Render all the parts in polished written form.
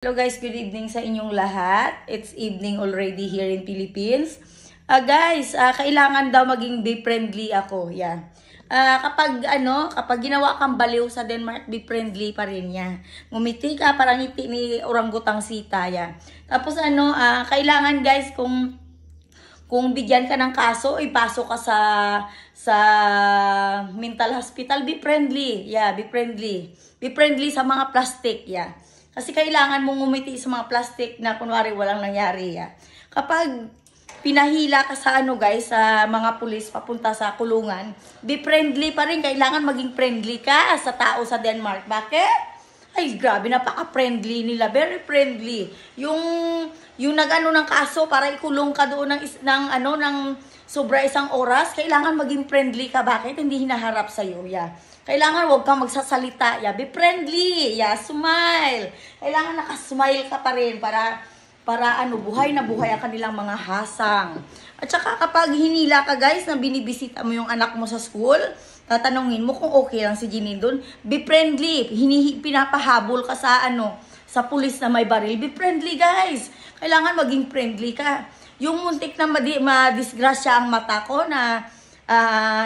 Hello guys, good evening sa inyong lahat. It's evening already here in Philippines. Kailangan daw maging be friendly ako. Yeah. Kapag ginawa kang baliw sa Denmark, be friendly pa rin yan. Ngumiti ka, parang ngiti ni orangutang sita. Yeah. Tapos kailangan guys, kung bigyan ka ng kaso, ipasok ka sa mental hospital, be friendly. Yeah, be friendly. Be friendly sa mga plastic. Yeah. Kasi kailangan mong umiti sa mga plastic na kunwari walang nangyari. Ya. Kapag pinahila ka sa sa mga pulis papunta sa kulungan, be friendly pa rin. Kailangan maging friendly ka sa tao sa Denmark. Bakit? Ay, grabe, napaka-friendly nila. Very friendly. Yung nag-ano ng kaso para ikulong ka doon ng sobra isang oras, kailangan maging friendly ka. Bakit? Hindi hinaharap sa'yo. Yeah. Kailangan huwag kang magsasalita. Yeah, be friendly. Yeah, smile. Kailangan nakasmile ka pa rin para buhay na buhay ang kanilang mga hasang. At saka kapag hinila ka guys na binibisita mo yung anak mo sa school, tatanungin mo kung okay lang si Jeanine doon, be friendly. Pinapahabol ka sa pulis na may baril. Be friendly guys. Kailangan maging friendly ka. Yung muntik na madisgrasya ang mata ko na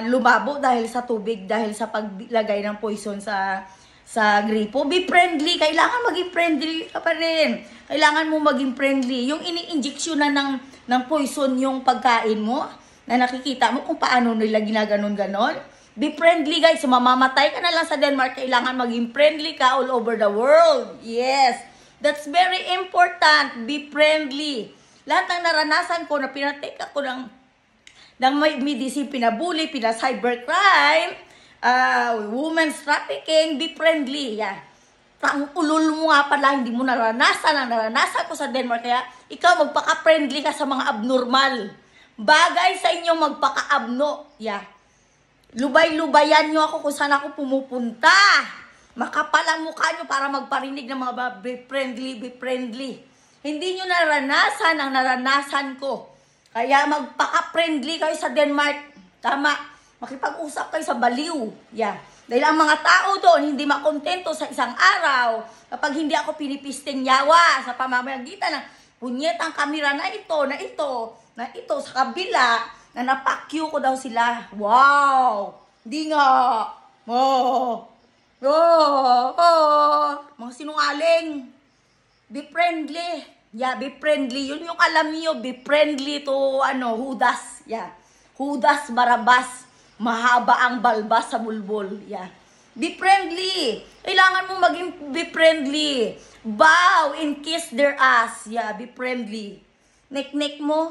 lumabo dahil sa tubig, dahil sa paglagay ng poison sa gripo. Be friendly. Kailangan maging friendly ka pa rin. Kailangan mo maging friendly. Yung ini-injection na ng poison yung pagkain mo, na nakikita mo kung paano nila ginaganon-ganon. Be friendly guys. Mamamatay ka na lang sa Denmark. Kailangan maging friendly ka all over the world. Yes. That's very important. Be friendly. Lahat ng naranasan ko na pinatake ako ng medicine, pinabuli, cybercrime, women's trafficking, be friendly. Yeah. Ang ulol mo nga pala, hindi mo naranasan ang naranasan ko sa Denmark. Kaya ikaw magpaka-friendly ka sa mga abnormal. Bagay sa inyong magpaka-abno. Yeah. Lubay-lubayan nyo ako kung saan ako pumupunta. Makapal ang mukha nyo para magparinig ng mga be friendly, be friendly. Hindi nyo naranasan ang naranasan ko. Kaya magpaka-friendly kayo sa Denmark. Tama. Makipag-usap kayo sa baliw. Yeah. Dahil ang mga tao doon hindi makontento sa isang araw kapag hindi ako pinipisting yawa sa pamamagitan ng punyetang kamera na ito sa kabila na napakyu ko daw sila. Wow! Hindi nga. Mga sinungaling. Be friendly. Yeah, be friendly. Yun yung alam niyo, be friendly to Judas. Yeah. Judas Barabas. Mahaba ang balbas sa bulbol. Yeah. Be friendly. Kailangan mo maging be friendly. Bow and kiss their ass. Yeah, be friendly. Nek-nek mo.